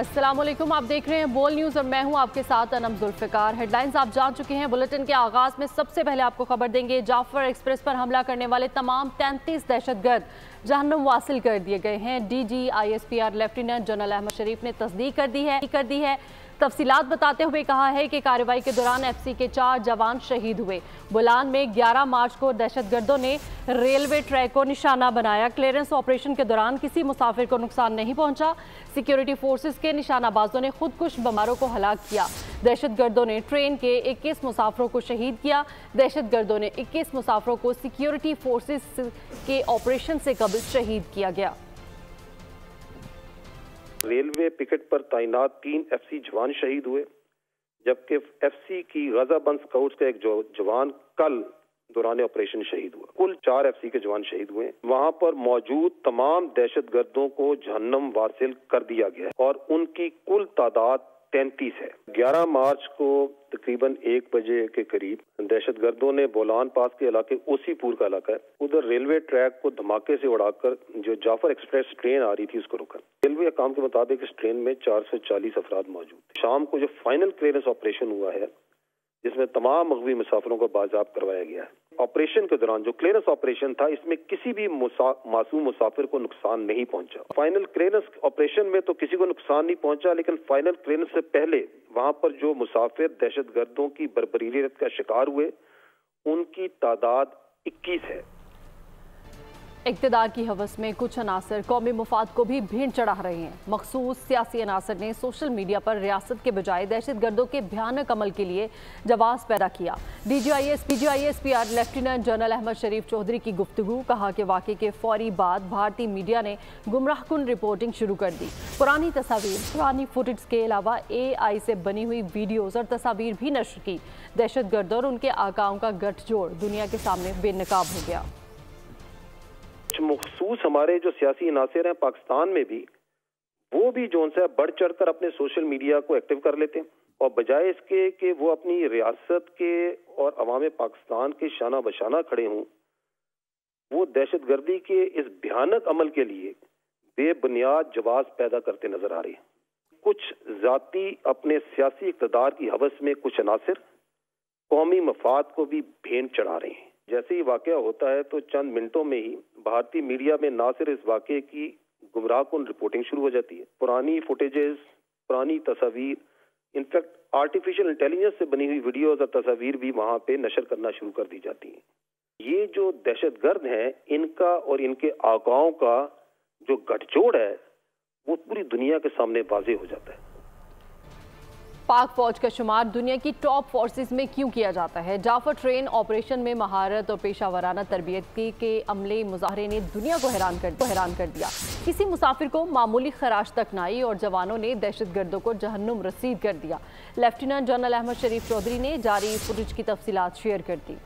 अस्सलामुअलैकुम, आप देख रहे हैं बोल न्यूज़ और मैं हूं आपके साथ अनम जुल्फ़िकार। हेडलाइंस आप जान चुके हैं। बुलेटिन के आगाज़ में सबसे पहले आपको खबर देंगे, जाफर एक्सप्रेस पर हमला करने वाले तमाम 33 दहशतगर्द जहन्नुम वासिल कर दिए गए हैं। DG ISPR lieutenant general Ahmed Sharif ने तस्दीक कर दी है। तफसीलात बताते हुए कहा है कि कार्रवाई के दौरान FC के 4 जवान शहीद हुए। बोलान में 11 मार्च को दहशतगर्दों ने रेलवे ट्रैक को निशाना बनाया। क्लियरेंस ऑपरेशन के दौरान किसी मुसाफिर को नुकसान नहीं पहुंचा। सिक्योरिटी फोर्सेस के निशानाबाजों ने खुदकुश बमबारों को हलाक किया। दहशतगर्दों ने ट्रेन के 21 मुसाफिरों को शहीद किया। दहशतगर्दों ने 21 मुसाफिरों को सिक्योरिटी फोर्सेस के ऑपरेशन से कबल शहीद किया गया। रेलवे पिकेट पर तैनात 3 FC जवान शहीद हुए, जबकि FC की गजाबंद स्काउट्स का एक जवान कल दौरान ऑपरेशन शहीद हुआ। कुल 4 FC के जवान शहीद हुए। वहां पर मौजूद तमाम दहशतगर्दों को जहन्नम वासिल कर दिया गया और उनकी कुल तादाद 33 है। 11 मार्च को तकरीबन 1 बजे के करीब दहशतगर्दों ने बोलान पास के इलाके ओसीपुर का इलाका है, उधर रेलवे ट्रैक को धमाके से उड़ाकर जो जाफर एक्सप्रेस ट्रेन आ रही थी उसको रोका। रेलवे अकाम के मुताबिक इस ट्रेन में 440 अफराद मौजूद थे। शाम को जो फाइनल क्लियरेंस ऑपरेशन हुआ है, जिसमें तमाम मगवी मुसाफिरों को बाज़ाब करवाया गया है। ऑपरेशन के दौरान जो क्लियरेंस ऑपरेशन था, इसमें किसी भी मासूम मुसाफिर को नुकसान नहीं पहुंचा। फाइनल क्लियरेंस ऑपरेशन में तो किसी को नुकसान नहीं पहुंचा, लेकिन फाइनल क्लियरेंस से पहले वहां पर जो मुसाफिर दहशतगर्दों की बर्बरीयत का शिकार हुए, उनकी तादाद 21 है। इक़्तिदार की हवस में कुछ अनासर कौमी मुफाद को भी भीड़ चढ़ा रहे हैं। मखसूस सियासी अनासर ने सोशल मीडिया पर रियासत के बजाय दहशतगर्दों के भयानक अमल के लिए जवाब पैदा किया। DG ISPR lieutenant general Ahmed Sharif Chaudhry की गुफ्तगू, कहा कि वाक़े के फौरी बाद भारतीय मीडिया ने गुमराहकुन रिपोर्टिंग शुरू कर दी। पुरानी तस्वीर, पुरानी फुटेज के अलावा AI से बनी हुई वीडियोज़ और तस्वीर भी नश्र की। दहशतगर्द और उनके आकाओं का गठजोड़ दुनिया के सामने बेनकाब हो गया। मखसूस हमारे जो सियासी अनासर हैं पाकिस्तान में भी, वो भी जो है बढ़ चढ़कर अपने सोशल मीडिया को एक्टिव कर लेते हैं, और बजाय इसके कि वो अपनी रियासत के और अवाम पाकिस्तान के शाना बशाना खड़े हों, वो दहशतगर्दी के इस भयानक अमल के लिए बेबुनियाद जवाब पैदा करते नजर आ रहे हैं। कुछ जाती अपने सियासी इक़्तिदार की हवस में कुछ अनासर कौमी मफाद को भी भेंट चढ़ा रहे हैं। जैसे ही वाक़या होता है तो चंद मिनटों में ही भारतीय मीडिया में ना सिर्फ इस वाक़े की गुमराहकुन रिपोर्टिंग शुरू हो जाती है, पुरानी फुटेजेस, पुरानी तस्वीर, इनफैक्ट आर्टिफिशियल इंटेलिजेंस से बनी हुई वीडियोस और तस्वीर भी वहां पे नशर करना शुरू कर दी जाती हैं। ये जो दहशतगर्द हैं, इनका और इनके आकाओं का जो गठजोड़ है, वो पूरी दुनिया के सामने वाज़ेह हो जाता है। पाक फौज का शुमार दुनिया की टॉप फोर्सेस में क्यों किया जाता है? जाफर ट्रेन ऑपरेशन में महारत और पेशावराना तरबियत के अमले मुजाहरे ने दुनिया को हैरान कर दिया। किसी मुसाफिर को मामूली खराश तक न आई और जवानों ने दहशतगर्दों को जहन्नुम रसीद कर दिया। लेफ्टिनेंट जनरल अहमद शरीफ चौधरी ने जारी फुटेज की तफसीलात शेयर कर दी।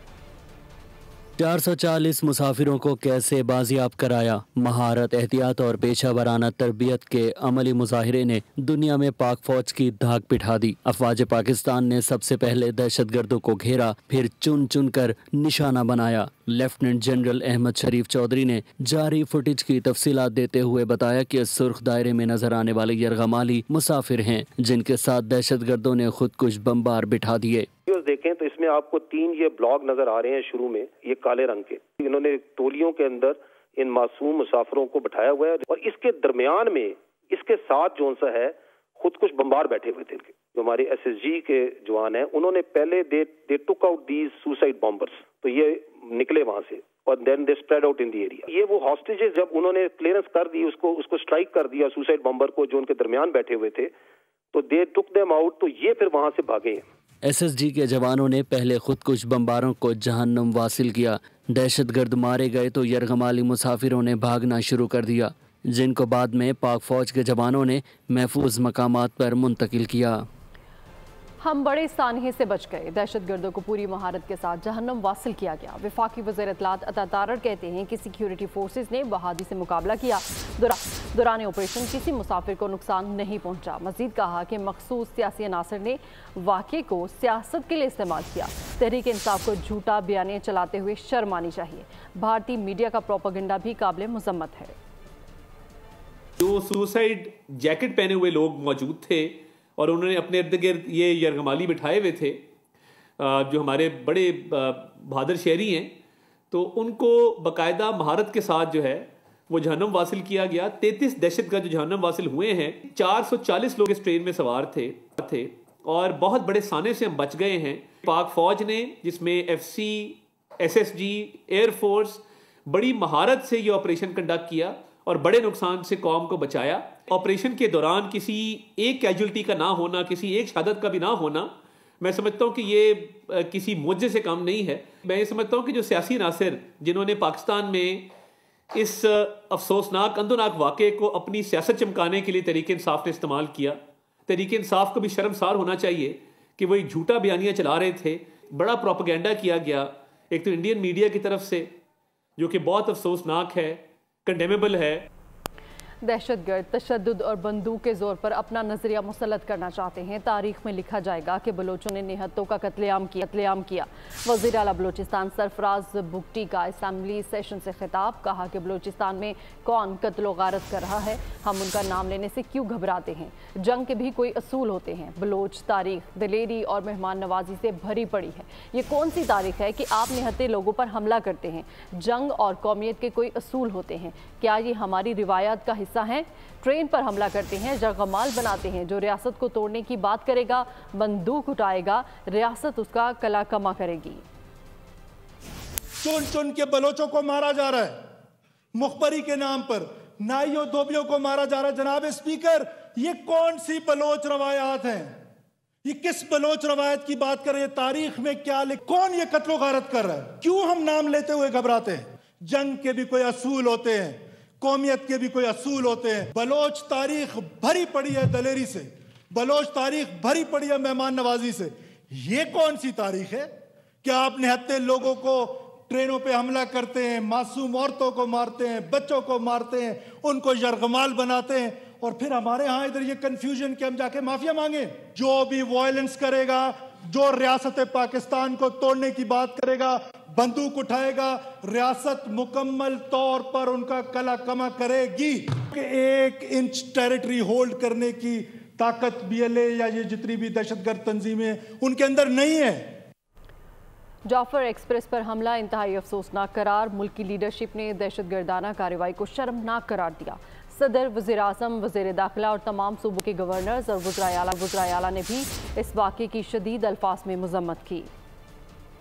440 मुसाफिरों को कैसे बाजियाब कराया? महारत, एहतियात और पेशा वराना तरबियत के अमली मुजाहिरे ने दुनिया में पाक फौज की धाक पिठा दी। अफवाज पाकिस्तान ने सबसे पहले दहशतगर्दों को घेरा, फिर चुन चुन कर निशाना बनाया। लेफ्टिनेंट जनरल अहमद शरीफ चौधरी ने जारी फुटेज की तफसीलात देते हुए बताया कि सुर्ख दायरे में नजर आने वाले यरगमाली मुसाफिर हैं, जिनके साथ दहशतगर्दों ने खुदकुश बमबार बिठा दिए। देखें तो इसमें आपको 3 ये ब्लॉग नजर आ रहे हैं। शुरू में ये काले रंग के, इन्होंने टोलियों के अंदर इन मासूम मुसाफिरों को बिठाया हुआ है, और इसके दरमियान में इसके साथ जो सा है खुद कुछ बमबार बैठे हुए थे। जो हमारे SSG के जवान हैं, उन्होंने पहले they took out these suicide bombers, तो ये निकले वहां से और then they spread out in the area. ये वो हॉस्टेजेस जब उन्होंने क्लियरेंस कर दी, उसको स्ट्राइक कर दिया सुसाइड बॉम्बर को जो उनके दरमियान बैठे हुए थे, तो दे टुक देम आउट, तो ये फिर वहां से भागे। SSG के जवानों ने पहले खुदकुश बमबारों को जहन्नुम वासिल किया। दहशतगर्द मारे गए तो यरगमाली मुसाफिरों ने भागना शुरू कर दिया, जिनको बाद में पाक फौज के जवानों ने महफूज मकामात पर मुंतकिल किया। हम बड़े सानहे से बच गए। दहशतगर्दों को पूरी महारत के साथ जहन्नुम वासिल किया गया। वफाकी वज़ीर इत्तलात अता तारड़ कहते हैं कि सिक्योरिटी फोर्सेस ने बहादुरी से मुकाबला किया। दौरान ऑपरेशन किसी मुसाफिर को नुकसान नहीं पहुंचा। मजीद कहा कि मखसूस सियासी अनासर ने वाक़े को सियासत के लिए इस्तेमाल किया। तहरीक इंसाफ को झूठा बयानियाँ चलाते हुए शर्म आनी चाहिए। भारतीय मीडिया का प्रोपेगेंडा भी काबिल मज़म्मत है। जो सुसाइड जैकेट पहने हुए लोग मौजूद थे और उन्होंने अपने इर्द गिर्द ये यरगमाली बिठाए हुए थे, जो हमारे बड़े बहादुर शहरी हैं, तो उनको बाकायदा महारत के साथ जो है वो जहन्नम वासिल किया गया। 33 दहशतगर्द जो जहन्नम वासिल हुए हैं, 440 लोग इस ट्रेन में सवार थे और बहुत बड़े साने से हम बच गए हैं। पाक फौज ने, जिसमें FC, SSG, एयरफोर्स, बड़ी महारत से ये ऑपरेशन कंडक्ट किया और बड़े नुकसान से कौम को बचाया। ऑपरेशन के दौरान किसी एक कैजुअल्टी का ना होना, किसी एक शहादत का भी ना होना, मैं समझता हूँ कि ये किसी मुआवजे से कम नहीं है। मैं ये समझता हूँ कि जो सियासी नासिर जिन्होंने पाकिस्तान में इस अफसोसनाक अंदोनाक वाक़े को अपनी सियासत चमकाने के लिए तहरीक इंसाफ ने इस्तेमाल किया, तहरीक इंसाफ को भी शर्मसार होना चाहिए कि वो एक झूठा बयानिया चला रहे थे। बड़ा प्रोपेगेंडा किया गया एक तो इंडियन मीडिया की तरफ से, जो कि बहुत अफसोसनाक है, कंडेमेबल है। दहशतगर्द तशद्दुद और बंदूक के जोर पर अपना नजरिया मुसल्लत करना चाहते हैं। तारीख में लिखा जाएगा कि बलोचों ने निहत्तों का कत्लेआम किया। वज़ीर आला बलोचिस्तान सरफराज बुगटी का असम्बली सेशन से खिताब, कहा कि बलोचिस्तान में कौन कत्लो गारत कर रहा है, हम उनका नाम लेने से क्यों घबराते हैं। जंग के भी कोई असूल होते हैं। बलोच तारीख दिलेरी और मेहमान नवाजी से भरी पड़ी है। ये कौन सी तारीख है कि आप निहत्ते लोगों पर हमला करते हैं। जंग और कौमियत के कोई असूल होते हैं। क्या ये हमारी रिवायात का हिस्सा हैं। ट्रेन पर हमला करते हैं, जरगमाल बनाते हैं। जो रियासत को तोड़ने की बात करेगा, बंदूक उठाएगा, रियासत उसका कला कमा करेगी। चुन चुन के बलोचों को मारा जा रहा है, मुखबरी के नाम पर नाइयों धोबियों को मारा जा रहा है। जनाब स्पीकर, ये कौन सी बलोच रवायात हैं? ये किस बलोच रवायत की बात कर रहे हैं? तारीख में क्या कौन ये कत्लो गारत कर रहा है? क्यों हम नाम लेते हुए घबराते हैं? जंग के भी कोई असूल होते हैं, कौमियत के भी कोई असूल होते हैं। बलोच तारीख भरी पड़ी है दलेरी से, बलोच तारीख भरी पड़ी है मेहमान नवाजी से। ये कौन सी तारीख है? क्या आप निहत्ते लोगों को ट्रेनों पे हमला करते हैं, मासूम औरतों को मारते हैं, बच्चों को मारते हैं, उनको यरगमाल बनाते हैं, और फिर हमारे यहाँ इधर ये कंफ्यूजन कि हम जाके माफिया मांगे? जो भी वायलेंस करेगा, जो रियासत पाकिस्तान को तोड़ने की बात करेगा, बंदूक उठाएगा, रियासत मुकम्मल तौर पर उनका कला कमा करेगी। 1 इंच टेरिटरी होल्ड करने की ताकत BLA या ये जितनी भी दहशतगर्द तंजीमें उनके अंदर नहीं है। जाफर एक्सप्रेस पर हमला इंतहाई अफसोसनाक करार। मुल्क की लीडरशिप ने दहशतगर्दाना कार्रवाई को शर्मनाक करार दिया। सदर, वज़ीर आज़म, वज़ीर दाखिला और तमाम सूबों के गवर्नर्स और वज़राए आला ने भी इस वाक़े की शदीद अल्फाज में मज़म्मत की।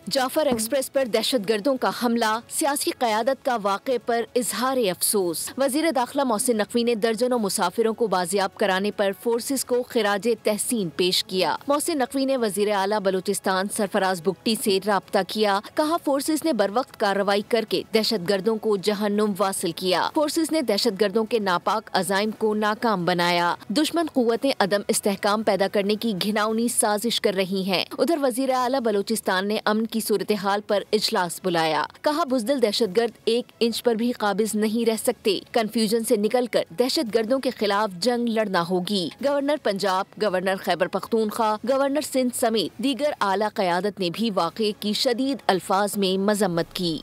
जाफर एक्सप्रेस पर दहशतगर्दों का हमला, सियासी क़यादत का वाक़े पर इजहार अफसोस। वज़ीर दाखिला मोहसिन नकवी ने दर्जनों मुसाफिरों को बाजियाब कराने पर फोर्सेस को खिराजे तहसीन पेश किया। मोहसिन नकवी ने वज़ीर आला बलूचिस्तान सरफराज बुगटी से राब्ता किया। कहा, फोर्सेस ने बरवक्त कार्रवाई करके दहशतगर्दों को जहन्नुम वासिल किया। फोर्सेस ने दहशतगर्दों के नापाक अज़ाइम को नाकाम बनाया। दुश्मन कुव्वतें अदम इस्तेहकाम पैदा करने की घिनौनी साजिश कर रही हैं। उधर वज़ीर आला बलूचिस्तान ने अमन की सूरत हाल पर इजलास बुलाया। कहा, बुज़दिल दहशतगर्द 1 इंच पर भी काबिज नहीं रह सकते। कंफ्यूजन से निकलकर दहशतगर्दों के खिलाफ जंग लड़ना होगी। Governor Punjab, governor Khyber Pakhtunkhwa, governor Sindh समेत दीगर आला क़यादत ने भी वाक़े की शदीद अल्फाज में मजम्मत की।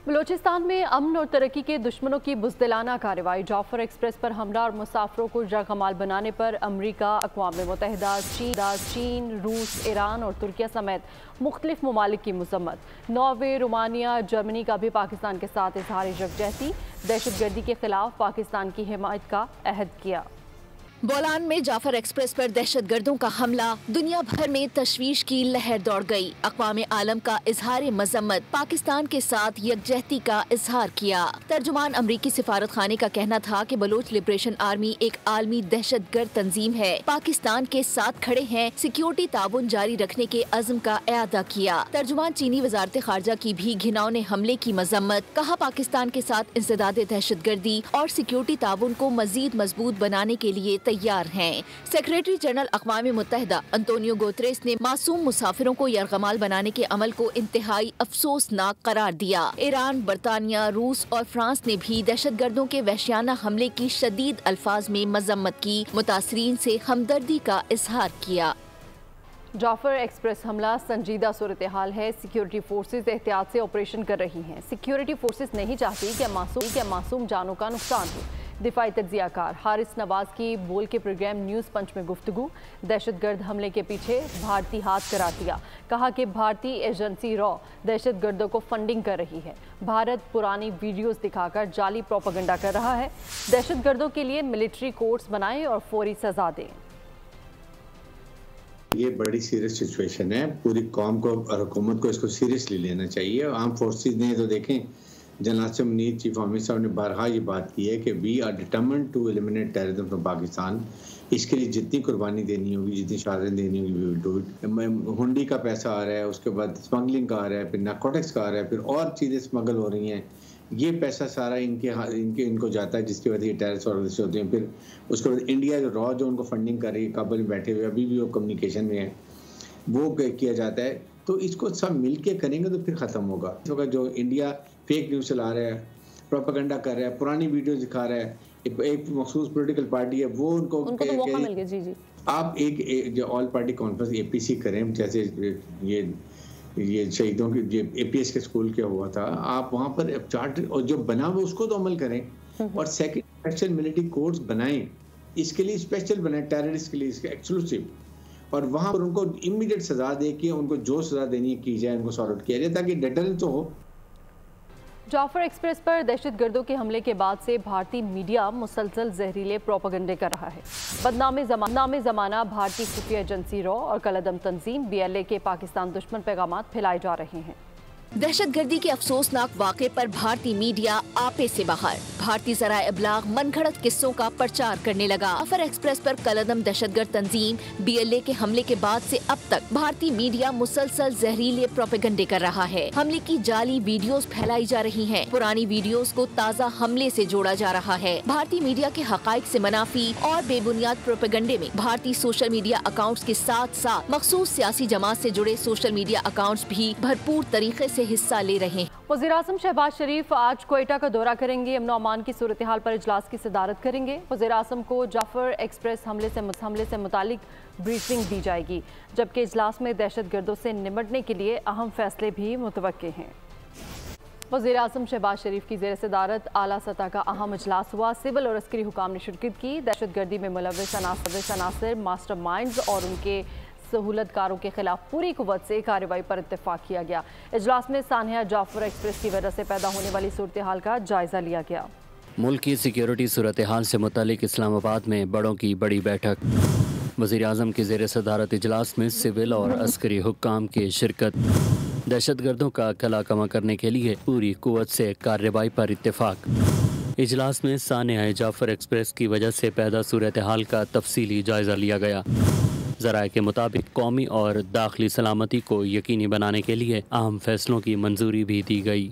बलोचिस्तान में अमन और तरक्की के दुश्मनों की बुज़दिलाना कार्रवाई। जाफर एक्सप्रेस पर हमला और मुसाफिरों को जरगमाल बनाने पर अमरीका, अक़वाम मुत्तहिदा, चीन, रूस, ईरान और तुर्किया समेत मुख्तलिफ ममालिक की मज़म्मत। नॉर्वे, रोमानिया, जर्मनी का भी पाकिस्तान के साथ इजहार यकजहती, दहशतगर्दी के खिलाफ पाकिस्तान की हिमायत का अहद किया। बोलान में जाफर एक्सप्रेस पर दहशतगर्दों का हमला, दुनिया भर में तशवीश की लहर दौड़ गई। अक़वाम आलम का इजहार मजम्मत, पाकिस्तान के साथ यकजहती का इजहार किया। तर्जुमान अमरीकी सिफारत खाने का कहना था कि बलोच लिबरेशन आर्मी एक आलमी दहशतगर्द तंजीम है, पाकिस्तान के साथ खड़े हैं, सिक्योरिटी ताउन जारी रखने के अज़्म का एआदा किया। तर्जुमान चीनी वज़ारत खारजा की भी घिनौने हमले की मजम्मत, कहा पाकिस्तान के साथ इंसदाद दहशतगर्दी और सिक्योरिटी ताउन को मजीद मजबूत बनाने के लिए तैयार हैं। सेक्रेटरी जनरल अक़वाम मुत्तहिदा अंतोनियो गुतेरेस ने मासूम मुसाफिरों को यरगमाल बनाने के अमल को इंतहाई अफसोसनाक करार दिया। ईरान, बरतानिया, रूस और फ्रांस ने भी दहशतगर्दों के वहशियाना हमले की शदीद अल्फाज में मजम्मत की, मुतासरीन से हमदर्दी का इजहार किया। जाफर एक्सप्रेस हमला संजीदा सूरत हाल है। सिक्योरिटी फोर्सेज एहतियात से ऑपरेशन कर रही हैं। सिक्योरिटी फोर्सेज नहीं चाहती कि मासूम जानों का नुकसान हो। दिफाई तज्जियाकार हारिस नवाज की बोल के प्रोग्राम न्यूज़ पंच में गुफ्तगू। दहशतगर्द हमले के पीछे भारतीय हाथ करार दिया। कहा कि भारतीय एजेंसी रॉ दहशतगर्दों को फंडिंग कर रही है। भारत पुरानी वीडियोस दिखाकर जाली प्रोपेगेंडा कर रहा है। दहशतगर्दों के लिए मिलिट्री कोर्ट्स बनाए और फौरी सजा दें। ये बड़ी सीरियस सिचुएशन है। पूरी कौम को और हुकूमत को इसको सीरियसली लेना चाहिए। आर्म फोर्सेस ने तो देखें, general Asim Munir chief of साहब ने बारहा ये बात की है कि we are determined to eliminate terrorism from Pakistan. इसके लिए जितनी कुर्बानी देनी होगी, जितनी शहादत देनी होगी, वी विल डू इट। हुंडी का पैसा आ रहा है, उसके बाद स्मगलिंग का आ रहा है, फिर नारकोटिक्स का आ रहा है, फिर और चीज़ें स्मगल हो रही हैं। ये पैसा सारा इनको जाता है, जिसकी वजह से टेररिस्ट ऑर्गेनाइजेशन होते हैं। फिर उसके बाद इंडिया जो रॉ जो उनको फंडिंग कर रही है, काबुल में बैठे हुए, अभी भी वो कम्युनिकेशन में है, वो किया जाता है। तो इसको सब मिल के करेंगे तो फिर ख़त्म होगा। जो इंडिया फेक न्यूज़ चला रहा है, प्रोपेगेंडा कर रहा है, पुरानी वीडियो दिखा रहा है, एक मखसूस पॉलिटिकल पार्टी है, वो उनको तो मौका मिल गया। जी आप एक जो ऑल पार्टी कॉन्फ्रेंस APC करें, जैसे ये शहीदों के जो APS के स्कूल क्या हुआ था, आप वहाँ पर चार्टर और जो बना हुआ उसको तो अमल करें। और सेकंड, स्पेशल मिलिट्री कोर्ट्स बनाएं, इसके लिए स्पेशल बनाएं, टेररिस्ट के लिए इसके एक्सक्लूसिव, और वहाँ पर उनको इमीडिएट सजा दे के उनको जो सजा देनी की जाए, उनको सॉर्ट आउट किया जाए, ताकि डेटरेंस तो हो। जाफर एक्सप्रेस पर दहशतगर्दों के हमले के बाद से भारतीय मीडिया मुसलसल जहरीले प्रोपेगेंडे कर रहा है। बदनामे ज़माना भारतीय खुफिया एजेंसी रॉ और कलअदम तंजीम BLA के पाकिस्तान दुश्मन पैगामात फैलाए जा रहे हैं। दहशतगर्दी के अफसोसनाक वाक़े पर भारतीय मीडिया आपे से बाहर। भारतीय ज़राए इब्लाग मनगढ़ंत किस्सों का प्रचार करने लगा। जाफर एक्सप्रेस पर कलअदम दहशतगर्द तंजीम BLA के हमले के बाद से अब तक भारतीय मीडिया मुसलसल जहरीले प्रोपेगेंडे कर रहा है। हमले की जाली वीडियोस फैलाई जा रही हैं। पुरानी वीडियोस को ताज़ा हमले से जोड़ा जा रहा है। भारतीय मीडिया के हक़ाइक़ से मुनाफी और बेबुनियाद प्रोपेगेंडे में भारतीय सोशल मीडिया अकाउंट्स के साथ साथ मखसूस सियासी जमात से जुड़े सोशल मीडिया अकाउंट्स भी भरपूर तरीके से हिस्सा ले रहे हैं। वज़ीर-ए-आज़म शहबाज शरीफ आज क्वेटा का दौरा करेंगे। अमन अमान की सूरत हाल पर इजलास की सदारत करेंगे। वज़ीर-ए-आज़म को जाफर एक्सप्रेस हमले से मुतालिक ब्रीफिंग दी जाएगी, जबकि इजलास में दहशतगर्दों से निपटने के लिए अहम फैसले भी मुतवक्के हैं। वज़ीर-ए-आज़म शहबाज शरीफ की ज़ेर सदारत आला सतह का अहम इजलास हुआ। सिविल और अस्करी हुकाम ने शिरकत की। दहशतगर्दी में मुलव्वस अनासर, मास्टर माइंड्स और उनके सहूलतकारों के खिलाफ पूरी कुव्वत से कार्रवाई पर इत्तेफाक किया गया। इजलास में सानिया जाफर एक्सप्रेस की वजह से पैदा होने वाली सूरत हाल का जायजा लिया गया। मुल्क की सिक्योरिटी सूरत हाल से मुतालिक इस्लामाबाद में बड़ों की बड़ी बैठक। वज़ीर आज़म की ज़ेर सदारत इजलास में सिविल और अस्करी हुक्काम की शिरकत। दहशतगर्दों का कला कमा करने के लिए पूरी कुव्वत से कार्रवाई पर इत्तेफाक। इजलास में सानिया जाफर एक्सप्रेस की वजह से पैदा सूरत हाल का तफसीली जायजा लिया गया। ज़राए के मुताबिक कौमी और दाखिली सलामती को यकीनी बनाने के लिए अहम फैसलों की मंजूरी भी दी गई।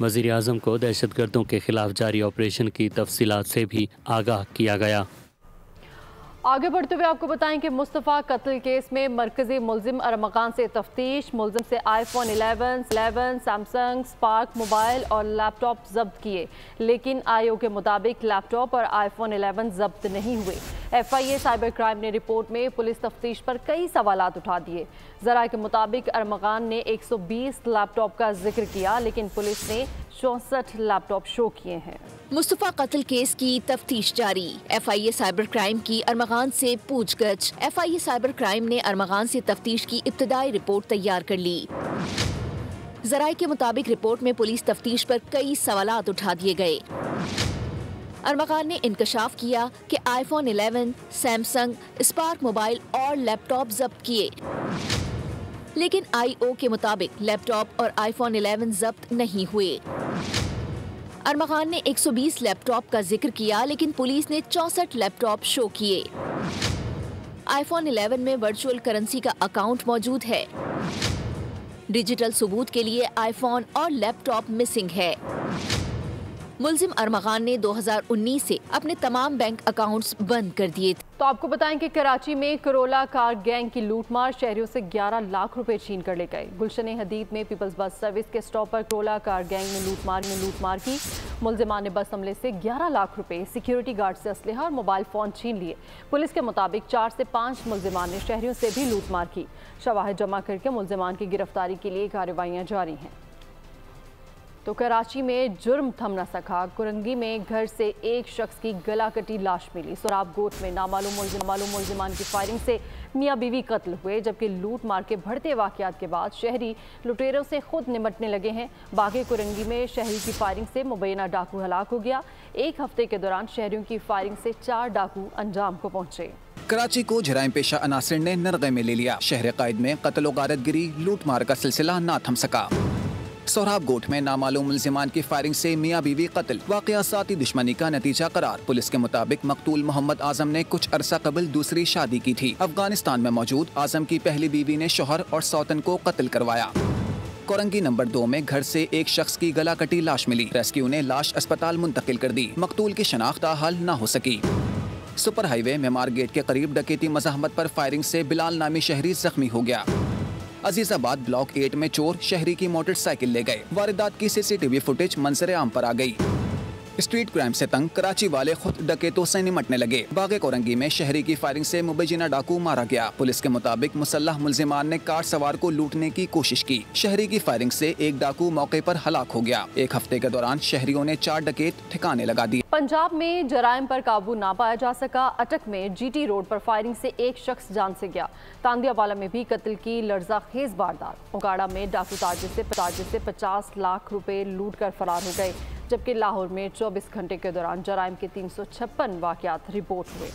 वज़ीर आज़म को दहशतगर्दों के खिलाफ जारी ऑपरेशन की तफसीलात से भी आगाह किया गया। आगे बढ़ते हुए आपको बताएं कि मुस्तफ़ा कत्ल केस में मरकजी मुलजिम अरमगान से तफ्तीश। मुलजिम से iPhone 11, सैमसंग, स्पार्क मोबाइल और लैपटॉप जब्त किए, लेकिन आईओ के मुताबिक लैपटॉप और iPhone 11 जब्त नहीं हुए। FIA साइबर क्राइम ने रिपोर्ट में पुलिस तफ्तीश पर कई सवालात उठा दिए। ज़राए के मुताबिक अरमगान ने 120 लैपटॉप का जिक्र किया, लेकिन पुलिस ने 64 लैपटॉप शो किए हैं। मुस्तफ़ा कत्ल केस की तफ्तीश जारी। FIA साइबर क्राइम की अरमगान से पूछगछ। FIA साइबर क्राइम ने अरमगान से तफ्तीश की इब्तदाई रिपोर्ट तैयार कर ली। ज़राए के मुताबिक रिपोर्ट में पुलिस तफ्तीश पर कई सवालात उठा दिए गए। अरमगान ने इंकशाफ किया कि iPhone 11, सैमसंग, स्पार्क मोबाइल और लैपटॉप जब्त किए, लेकिन IO के मुताबिक लैपटॉप और iPhone 11 जब्त नहीं हुए। अरमगान ने 120 लैपटॉप का जिक्र किया, लेकिन पुलिस ने 64 लैपटॉप शो किए। iPhone 11 में वर्चुअल करेंसी का अकाउंट मौजूद है। डिजिटल सबूत के लिए iPhone और लैपटॉप मिसिंग है। मुलजिम अरमगान ने 2019 से अपने तमाम बैंक अकाउंट्स बंद कर दिए थे। तो आपको बताएं कि कराची में करोला कार गैंग की लूटमार, शहरियों से 11 लाख रुपए छीन कर ले गए। गुलशन हदीद में पीपल्स बस सर्विस के स्टॉप पर करोला कार गैंग ने लूटमार की। मुलजिमान ने बस हमले से 11 लाख रुपए, सिक्योरिटी गार्ड से असलहा और मोबाइल फोन छीन लिए। पुलिस के मुताबिक 4 से 5 मुलजिमान ने शहरियों से भी लूटमार की। शवाहिद जमा करके मुलजिमान की गिरफ्तारी के लिए कार्रवाइयाँ जारी हैं। तो कराची में जुर्म थम न सका। कुरंगी में घर से एक शख्स की गला कटी लाश मिली। सोराब गोट में नामालूम मुल्जिमान की फायरिंग से मियाँ बीवी कत्ल हुए, जबकि लूट मार के बढ़ते वाकयात के बाद शहरी लुटेरों से खुद निमटने लगे हैं। बागे कुरंगी में शहरी की फायरिंग से मुबैना डाकू हलाक हो गया। एक हफ्ते के दौरान शहरियों की फायरिंग से 4 डाकू अंजाम को पहुंचे। कराची को जराइम पेशा अनासिर ने नरगे में ले लिया। शहर कायद में कत्ल व गारतगिरी लूट मार का सिलसिला ना थम सका। सोहराब गोट में नामालूम मुल्जिमान की फायरिंग से मियाँ बीवी कत्ल, वाकया साथी दुश्मनी का नतीजा करार। पुलिस के मुताबिक मकतूल मोहम्मद आजम ने कुछ अरसा कबल दूसरी शादी की थी। अफगानिस्तान में मौजूद आजम की पहली बीवी ने शोहर और सौतन को कत्ल करवाया। कोरंगी नंबर 2 में घर से एक शख्स की गला कटी लाश मिली। रेस्क्यू ने लाश अस्पताल मुंतकिल कर दी। मकतूल की शनाख्त हाल न हो सकी। सुपर हाईवे मेमार गेट के करीब डकैती मज़ाहमत पर फायरिंग से बिलाल नामी शहरी जख्मी हो गया। अजीजाबाद ब्लॉक 8 में चोर शहरी की मोटरसाइकिल ले गए। वारदात की सीसीटीवी फुटेज मंजर आम पर आ गई। स्ट्रीट क्राइम से तंग कराची वाले खुद डकैतों से निमटने लगे। बागे कोरंगी में शहरी की फायरिंग से मुबैना डाकू मारा गया। पुलिस के मुताबिक मुसल्लह मुल्जिमान ने कार सवार को लूटने की कोशिश की। शहरी की फायरिंग से एक डाकू मौके पर हलाक हो गया। एक हफ्ते के दौरान शहरियों ने 4 डकैत ठिकाने लगा दिए। पंजाब में जराइम पर काबू ना पाया जा सका। अटक में जीटी रोड पर फायरिंग से एक शख्स जान से गया। तांदियावाला में भी कत्ल की लर्जा खेज वारदात। उगाड़ा में डाकू ताजिर से 50 लाख रुपए लूट कर फरार हो गए, जबकि लाहौर में 24 घंटे के दौरान जराइम के 356 वाकयात रिपोर्ट हुए।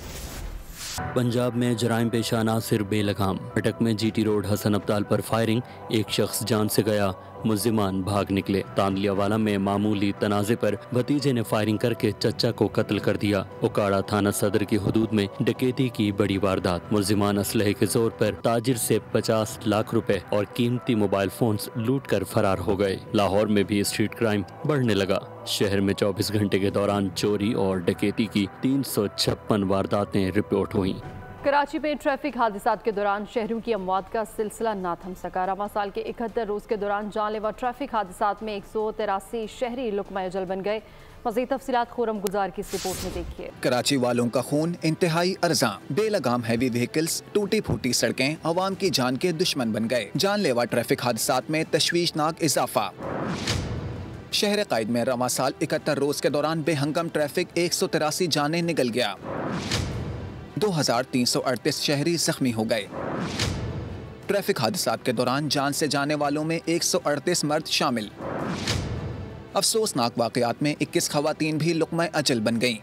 पंजाब में जराइम पेशा अनासिर बेलगाम। अटक में जीटी रोड हसन अब्दाल पर फायरिंग, एक शख्स जान से गया, मुल्जिमान भाग निकले। तांदियावाला में मामूली तनाज़े पर भतीजे ने फायरिंग करके चचा को कत्ल कर दिया। उकाड़ा थाना सदर की हुदूद में डकैती की बड़ी वारदात। मुल्जिमान असलहे के जोर पर ताजिर से 50 लाख रुपए और कीमती मोबाइल फोन्स लूट कर फरार हो गए। लाहौर में भी स्ट्रीट क्राइम बढ़ने लगा। शहर में 24 घंटे के दौरान चोरी और डकैती की 356 वारदातें रिपोर्ट हुई। कराची में ट्रैफिक हादसात के दौरान शहरों की अमवात का सिलसिला ना थम सका। रवां साल के 71 रोज के दौरान जानलेवा ट्रैफिक हादसात में 183 शहरी लुकमा अजल बन गए। मज़ीद तफसीलात खुरम गुजार की इस रिपोर्ट में देखिए। कराची वालों का खून इंतहाई अर्जा। बेलगाम हैवी व्हीकल्स, टूटी फूटी सड़कें अवाम की जान के दुश्मन बन गए। जानलेवा ट्रैफिक हादसात में तशवीशनाक इजाफा। शहर कायद में रवां साल 71 रोज के दौरान बेहंगम ट्रैफिक 183 जानें निकल गया। 2338 शहरी जख्मी हो गए। ट्रैफिक हादसात के दौरान जान से जाने वालों में 138 मर्द शामिल। अफसोसनाक वाकयात में 21 खवातीन भी लुक़मा अजल बन गईं।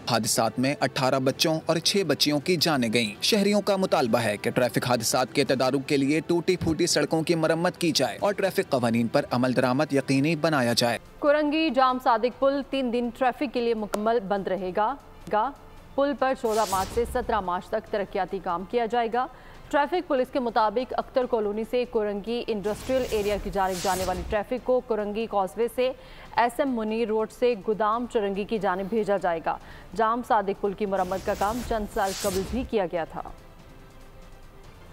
हादसात में 18 बच्चों और 6 बच्चियों की जानें गईं। शहरियों का मुतालबा है कि ट्रैफिक हादसात के तदारुक के लिए टूटी फूटी सड़कों की मरम्मत की जाए और ट्रैफिक कवानीन पर अमल दरामद यकीनी बनाया जाए। कुरंगी जाम सादिक पुल 3 दिन ट्रैफिक के लिए मुकम्मल बंद रहेगा। पुल पर 14 मार्च से 17 मार्च तक तरक्याती काम किया जाएगा। ट्रैफिक पुलिस के मुताबिक अख्तर कॉलोनी से कुरंगी इंडस्ट्रियल एरिया की जानिब जाने वाली ट्रैफिक को कुरंगी कॉजवे से SM मुनीर रोड से गोदाम चुरंगी की जानिब भेजा जाएगा। जाम सादिक पुल की मरम्मत का काम चंद साल कबल भी किया गया था।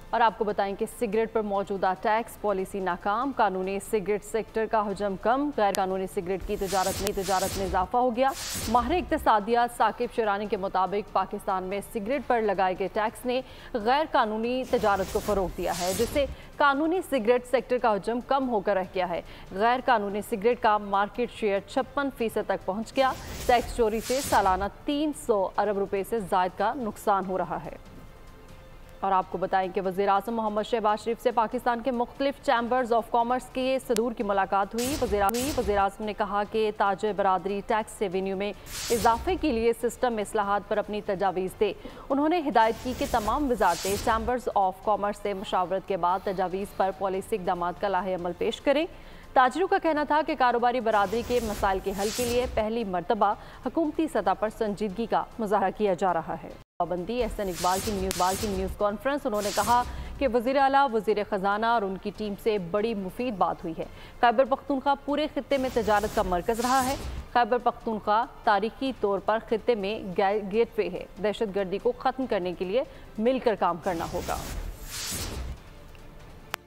और आपको बताएं कि सिगरेट पर मौजूदा टैक्स पॉलिसी नाकाम। कानूनी सिगरेट सेक्टर का हुजम कम। गैर कानूनी सिगरेट की तजारत में इजाफा हो गया। माहिर इक्तिसादियात साकिब शिरानी के मुताबिक पाकिस्तान में सिगरेट पर लगाए गए टैक्स ने गैर कानूनी तजारत को फ़रोग दिया है, जिससे कानूनी सिगरेट सेक्टर का हुजम कम होकर रह गया है। गैर कानूनी सिगरेट का मार्केट शेयर 56% तक पहुँच गया। टैक्स चोरी से सालाना 300 अरब रुपये से ज़ायद का नुकसान हो रहा है। और आपको बताएं कि वज़ीर-ए-आज़म मोहम्मद शहबाज शरीफ से पाकिस्तान के मुख्तलिफ चैम्बर्स ऑफ कॉमर्स के सदूर की मुलाकात हुई। वज़ीर-ए-आज़म ने कहा कि ताजिर बरादरी टैक्स रेवेन्यू में इजाफे के लिए सिस्टम में इस्लाहात पर अपनी तजावीज़ दे। उन्होंने हिदायत की कि तमाम वज़ारतें चैम्बर्स ऑफ कॉमर्स से मुशावरत के बाद तजावीज़ पर पॉलिसी इक़दाम का लाहे अमल पेश करें। ताजिरों का कहना था कि कारोबारी बरादरी के मसाइल के हल के लिए पहली मरतबा हुकूमती सतह पर संजीदगी का मुज़ाहरा किया जा रहा है। पाबंदी एहसन इकबाल की न्यूज़ कॉन्फ्रेंस। उन्होंने कहा कि वज़ीर आला, वज़ीर ख़जाना और उनकी टीम से बड़ी मुफीद बात हुई है। खैबर पख्तूनख्वा पूरे खित्ते में तजारत का मरकज़ रहा है। खैबर पख्तूनख्वा तारीखी तौर पर खित्ते में गेटवे है। दहशत गर्दी को ख़त्म करने के लिए मिलकर काम करना होगा।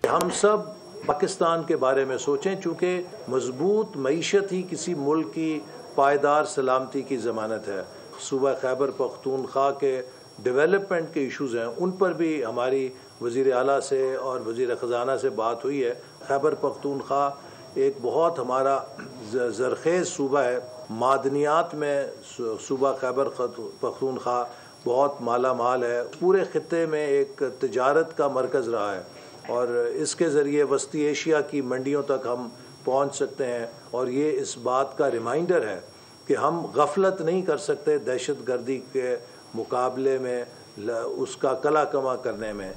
हम सब पाकिस्तान के बारे में सोचें, चूँकि मजबूत मईशत ही किसी मुल्क की पायदार सलामती की ज़मानत है। सूबा खैबर पख्तूनख्वा के डेवलपमेंट के इश्यूज़ हैं, उन पर भी हमारी वज़ीर आला से और वज़ीर ख़जाना से बात हुई है। खैबर पख्तूनख्वा एक बहुत हमारा ज़रख़ेज़ सूबा है। मादनियात में सूबा खैबर पख्तूनख्वा बहुत माला माल है, पूरे ख़ित्ते में एक तिजारत का मरकज़ रहा है और इसके ज़रिए वस्ती एशिया की मंडियों तक हम पहुंच सकते हैं। और ये इस बात का रिमाइंडर है कि हम गफलत नहीं कर सकते दहशत गर्दी के मुकाबले में उसका कला कमा करने में।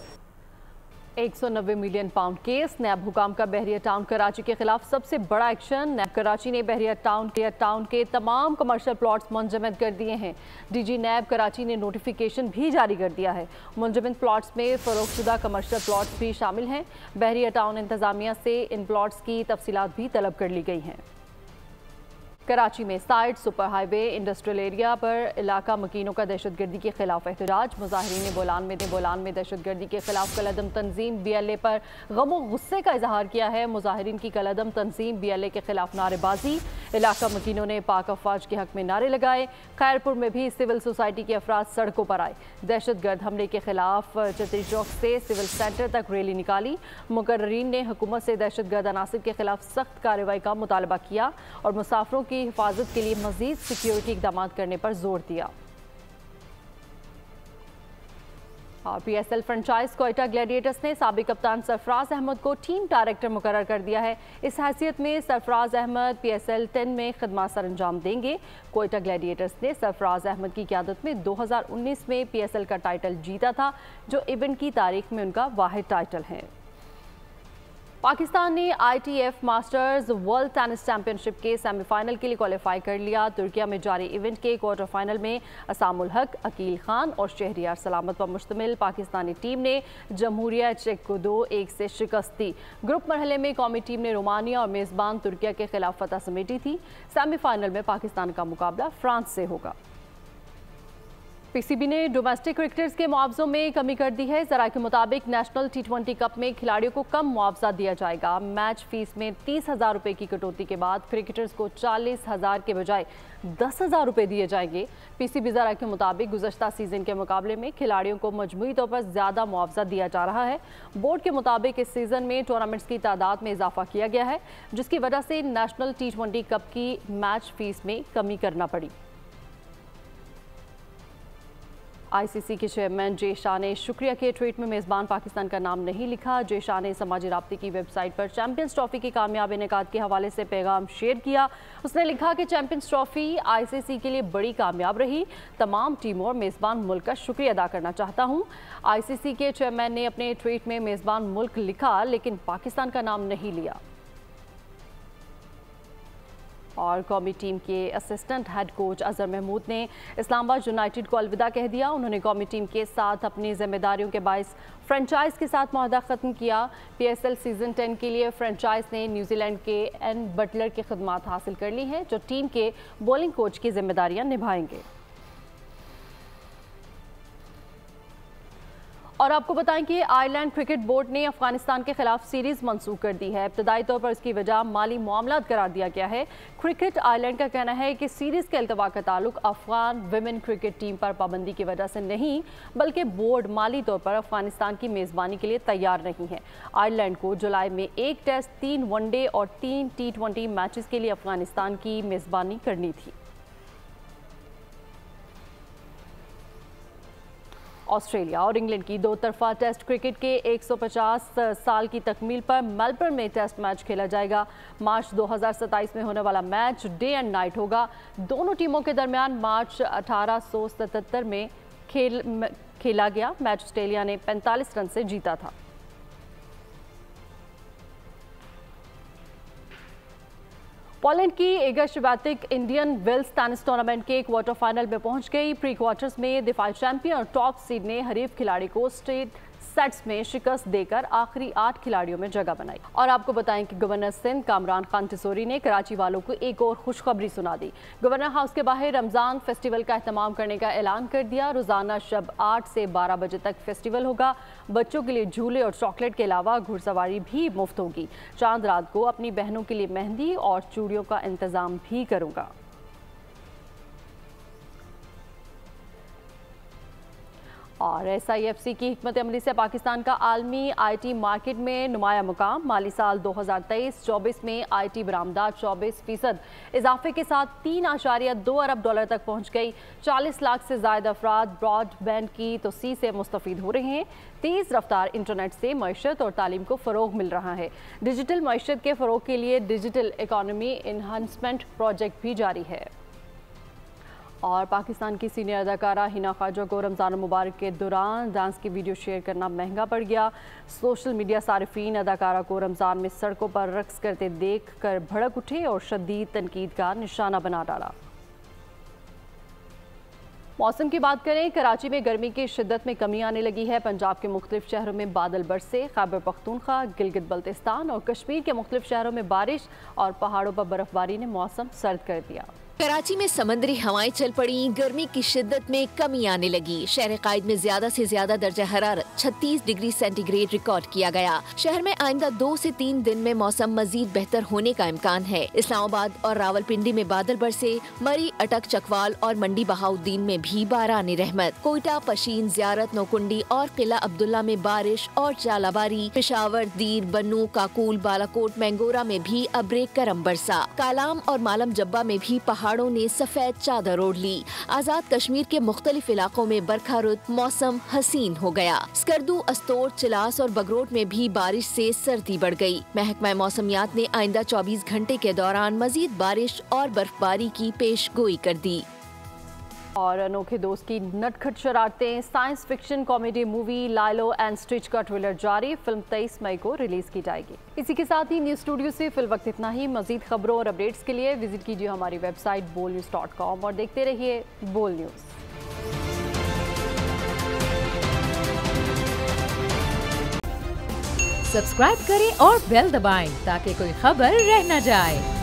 190 मिलियन पाउंड केस। नैब हुकाम का बहरिया टाउन कराची के खिलाफ सबसे बड़ा एक्शन। नैब कराची ने बहरिया टाउन के तमाम कमर्शियल प्लॉट्स मुंजमद कर दिए हैं। डीजी नैब कराची ने नोटिफिकेशन भी जारी कर दिया है। मुंजमद प्लॉट्स में फरोख्तशुदा कमर्शियल प्लॉट्स भी शामिल हैं। बहरिया टाउन इंतजामिया से इन प्लॉट्स की तफसीलात भी तलब कर ली गई हैं। कराची में side super highway industrial area पर इलाका मकीनों का दहशतगर्दी के खिलाफ एहतजाज। मुजाहिरीन बोलान में दहशतगर्दी के खिलाफ कलअदम तंजीम BLA पर गम और गुस्से का इजहार किया है। मुजाहिरीन की कलअदम तंजीम BLA के खिलाफ नारेबाजी। इलाका मकीनों ने पाक अफवाज के हक में नारे लगाए। खैरपुर में भी सिविल सोसाइटी के अफराद सड़कों पर आए। दहशतगर्द हमले के खिलाफ चतरी चौक से सिविल सेंटर तक रैली निकाली। मुकर्रीन ने हुकूमत से दहशतगर्द अनासिर के खिलाफ सख्त कार्रवाई का मुतालबा किया और मुसाफिरों की हिफाजत के लिए मजीद सिक्योरिटी इक़दाम करने पर जोर दिया। और PSL फ्रेंचाइज क्वेटा ग्लैडिएटर्स ने साबिक कप्तान सरफराज अहमद को टीम डायरेक्टर मुकर्रर कर दिया है। इस हैसियत में सरफराज अहमद PSL 10 में खिदमत सर अंजाम देंगे। क्वेटा ग्लैडिएटर्स ने सरफराज अहमद की क़यादत में 2019 में PSL का टाइटल जीता था, जो इवेंट की तारीख में उनका वाहिद टाइटल है। पाकिस्तान ने ITF masters world tennis championship के सेमीफाइनल के लिए क्वालिफाई कर लिया। तुर्किया में जारी इवेंट के क्वार्टर फाइनल में असामुल हक, अकील खान और शहरियार सलामत पर मुश्तमिल पाकिस्तानी टीम ने जमहूरिया चेक को 2-1 से शिकस्त दी। ग्रुप मरहले में कौमी टीम ने रोमानिया और मेज़बान तुर्किया के खिलाफ फतह समेटी थी। सेमीफाइनल में पाकिस्तान का मुकाबला फ्रांस से होगा। PCB ने डोमेस्टिक क्रिकेटर्स के मुआवजों में कमी कर दी है। ज़राए के मुताबिक नेशनल T20 कप में खिलाड़ियों को कम मुआवजा दिया जाएगा। मैच फीस में 30,000 रुपये की कटौती के बाद क्रिकेटर्स को 40,000 के बजाय 10,000 रुपये दिए जाएंगे। PCB ज़राए के मुताबिक गुज़श्ता सीज़न के मुकाबले में खिलाड़ियों को मजमूई तौर पर ज़्यादा मुआवजा दिया जा रहा है। बोर्ड के मुताबिक इस सीज़न में टूर्नामेंट्स की तादाद में इजाफा किया गया है, जिसकी वजह से नेशनल T20 कप की मैच फीस में कमी करना पड़ी। ICC के चेयरमैन जे शाह ने शुक्रिया के ट्वीट में मेज़बान पाकिस्तान का नाम नहीं लिखा। जे शाह ने समाजी राब्ते की वेबसाइट पर चैंपियंस ट्रॉफी की कामयाब इनेकाद के हवाले से पैगाम शेयर किया। उसने लिखा कि चैंपियंस ट्रॉफी ICC के लिए बड़ी कामयाब रही। तमाम टीमों और मेज़बान मुल्क का शुक्रिया अदा करना चाहता हूँ। ICC के चेयरमैन ने अपने ट्वीट में मेज़बान मुल्क लिखा, लेकिन पाकिस्तान का नाम नहीं लिया। और कौमी टीम के assistant head coach Azhar Mahmood ने इस्लामाबाद यूनाइटेड को अलविदा कह दिया। उन्होंने कौमी टीम के साथ अपनी जिम्मेदारियों के बायस फ्रेंचाइज के साथ मुआहदा ख़त्म किया। PSL सीज़न 10 के लिए फ्रेंचाइज ने न्यूजीलैंड के एन बटलर की खिदमत हासिल कर ली हैं, जो टीम के बॉलिंग कोच की जिम्मेदारियां निभाएंगे। और आपको बताएं कि आयरलैंड क्रिकेट बोर्ड ने अफगानिस्तान के खिलाफ सीरीज मंसूख कर दी है। इब्तदाई तौर पर इसकी वजह माली मामलात करार दिया गया है। क्रिकेट आयरलैंड का कहना है कि सीरीज के अल्तवा का ताल्लुक अफगान विमेन क्रिकेट टीम पर पाबंदी की वजह से नहीं, बल्कि बोर्ड माली तौर पर अफगानिस्तान की मेज़बानी के लिए तैयार नहीं है। आयरलैंड को जुलाई में 1 टेस्ट, 3 वनडे और 3 T20 मैचेस के लिए अफगानिस्तान की मेज़बानी करनी थी। ऑस्ट्रेलिया और इंग्लैंड की दो तरफा टेस्ट क्रिकेट के 150 साल की तकमील पर मेलबर्न में टेस्ट मैच खेला जाएगा। मार्च 2027 में होने वाला मैच डे एंड नाइट होगा। दोनों टीमों के दरमियान मार्च 1877 में खेला गया मैच ऑस्ट्रेलिया ने 45 रन से जीता था। पोलैंड की Iga Swiatek Indian Wells tennis tournament के क्वार्टर फाइनल में पहुंच गई। प्री क्वार्टर्स में दिफाई चैंपियन और टॉप सीड ने हरीफ खिलाड़ी को स्ट्रेट सेट्स में शिकस्त देकर आखिरी 8 खिलाड़ियों में जगह बनाई। और आपको बताएं कि गवर्नर सिंध कामरान खान टिसोरी ने कराची वालों को एक और खुशखबरी सुना दी। गवर्नर हाउस के बाहर रमजान फेस्टिवल का एहतमाम करने का ऐलान कर दिया। रोजाना शब 8 से 12 बजे तक फेस्टिवल होगा। बच्चों के लिए झूले और चॉकलेट के अलावा घुड़सवारी भी मुफ्त होगी। चांद रात को अपनी बहनों के लिए मेहंदी और चूड़ियों का इंतजाम भी करूंगा। और SIFC की हिकमत अमली से पाकिस्तान का आलमी IT मार्केट में नुमाया मुकाम। माली साल 2023-24 में IT बरामदात 24% इजाफे के साथ 3.2 अरब डॉलर तक पहुँच गई। 40 लाख से ज़ायद अफराद ब्रॉडबैंड की तोसी से मुस्तफ़ीद हो रहे हैं। तेज़ रफ्तार इंटरनेट से मईशत और तालीम को फ़रोग मिल रहा है। डिजिटल मईशत के फ़रोग के लिए डिजिटल इकॉनमी इन्हांसमेंट प्रोजेक्ट भी जारी है। और पाकिस्तान की सीनियर अदाकारा हिना ख्वाजा को रमज़ान मुबारक के दौरान डांस की वीडियो शेयर करना महंगा पड़ गया। सोशल मीडिया सारिफीन अदाकारा को रमज़ान में सड़कों पर रक्स करते देख कर भड़क उठे और शदीद तनकीद का निशाना बना डाला। मौसम की बात करें, कराची में गर्मी की शिद्दत में कमी आने लगी है। पंजाब के मुख्तलिफ शहरों में बादल बरसे। खैबर पख्तूनख्वा, गिलगित बल्तिस्तान और कश्मीर के मुख्तलिफ शहरों में बारिश और पहाड़ों पर बर्फबारी ने मौसम सर्द कर दिया। कराची में समंदरी हवाएं चल पड़ी, गर्मी की शिद्दत में कमी आने लगी। शहर कायद में ज्यादा से ज्यादा दर्जा हरारत 36 डिग्री सेंटीग्रेड रिकॉर्ड किया गया। शहर में आइंदा 2 से 3 दिन में मौसम मजीद बेहतर होने का इम्कान है। इस्लामाबाद और रावलपिंडी में बादल बरसे। मरी, अटक, चकवाल और मंडी बहाउद्दीन में भी बारानी रहमत। कोयटा, पशीन, ज़ियारत, नौकुंडी और किला अब्दुल्ला में बारिश और जालाबारी। पेशावर, दीर, बन्नू, काकूल, बालाकोट, मैंगोरा में भी अब्रे करम बरसा। कालाम और मालम जब्बा में भी पहाड़ों ने सफेद चादर ओढ़ ली। आजाद कश्मीर के मुख्तलिफ इलाकों में बरखा रुत, मौसम हसीन हो गया। स्कर्दू, अस्तोर, चिलास और बगरोट में भी बारिश से सर्दी बढ़ गई। महकमा मौसमियात ने आइंदा 24 घंटे के दौरान मजीद बारिश और बर्फबारी की पेश गोई कर दी। और अनोखे दोस्त की नटखट शरारतें, science fiction comedy movie Lilo and Stitch का ट्रेलर जारी। फिल्म 23 मई को रिलीज की जाएगी। इसी के साथ ही न्यूज़ स्टूडियो से फिल वक्त इतना ही। मजीद खबरों और अपडेट्स के लिए विजिट कीजिए हमारी वेबसाइट bolnews.com और देखते रहिए बोल न्यूज़। सब्सक्राइब करें और बेल दबाएं ताकि कोई खबर रह न जाए।